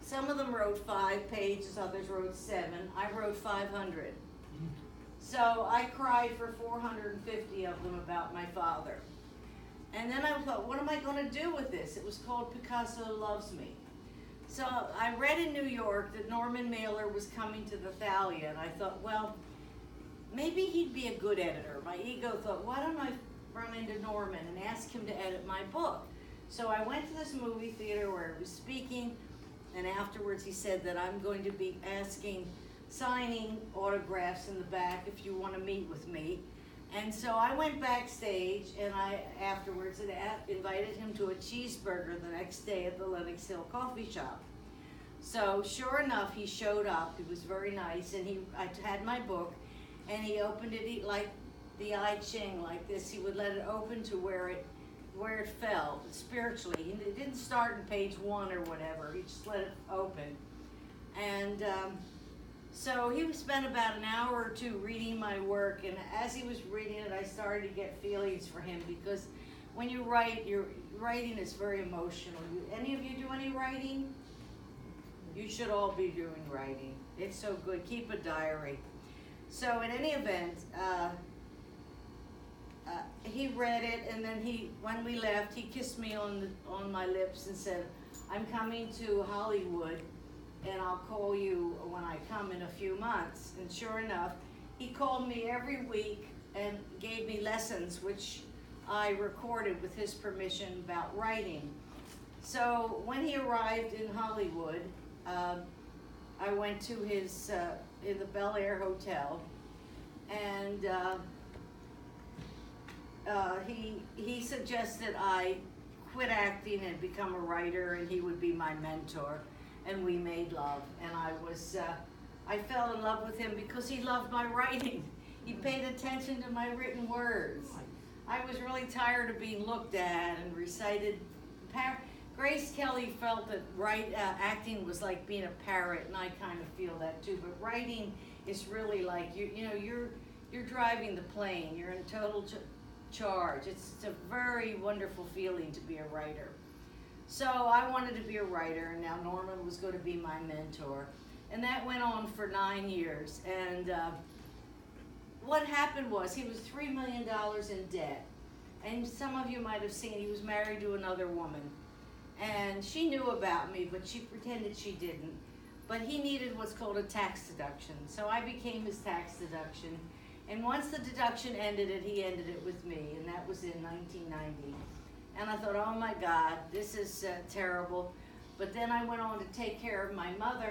some of them wrote 5 pages, others wrote 7. I wrote 500. So I cried for 450 of them about my father. And then I thought, what am I going to do with this? It was called Picasso Loves Me. So I read in New York that Norman Mailer was coming to the Thalia, and I thought, well, maybe he'd be a good editor. My ego thought, why don't I run into Norman and ask him to edit my book? So I went to this movie theater where he was speaking, and afterwards he said that I'm going to be signing autographs in the back if you want to meet with me. And so I went backstage, and I afterwards invited him to a cheeseburger the next day at the Lenox Hill coffee shop. So sure enough, he showed up. He was very nice, and I had my book, and he opened it like the I Ching, like this. He would let it open to where it fell spiritually. It didn't start in page 1 or whatever. He just let it open. And so he spent about an hour or 2 reading my work, and as he was reading it, I started to get feelings for him, because when you write, your writing is very emotional. Any of you do any writing? You should all be doing writing. It's so good. Keep a diary. So in any event, he read it, and then when we left, he kissed me on my lips and said, I'm coming to Hollywood, and I'll call you when I come in a few months. And sure enough, he called me every week and gave me lessons, which I recorded with his permission about writing. So when he arrived in Hollywood, I went to his, in the Bel Air Hotel, and he suggested I quit acting and become a writer, and he would be my mentor. And we made love, and I fell in love with him because he loved my writing. He paid attention to my written words. I was really tired of being looked at and recited. Grace Kelly felt that acting was like being a parrot, and I kind of feel that too. But writing is really like you're driving the plane. You're in total charge. It's a very wonderful feeling to be a writer. So I wanted to be a writer, and now Norman was going to be my mentor. And that went on for 9 years. And what happened was he was $3 million in debt. And some of you might have seen he was married to another woman. And she knew about me, but she pretended she didn't. But he needed what's called a tax deduction. So I became his tax deduction. And once the deduction ended it, he ended it with me. And that was in 1990. And I thought, oh my God, this is terrible. But then I went on to take care of my mother.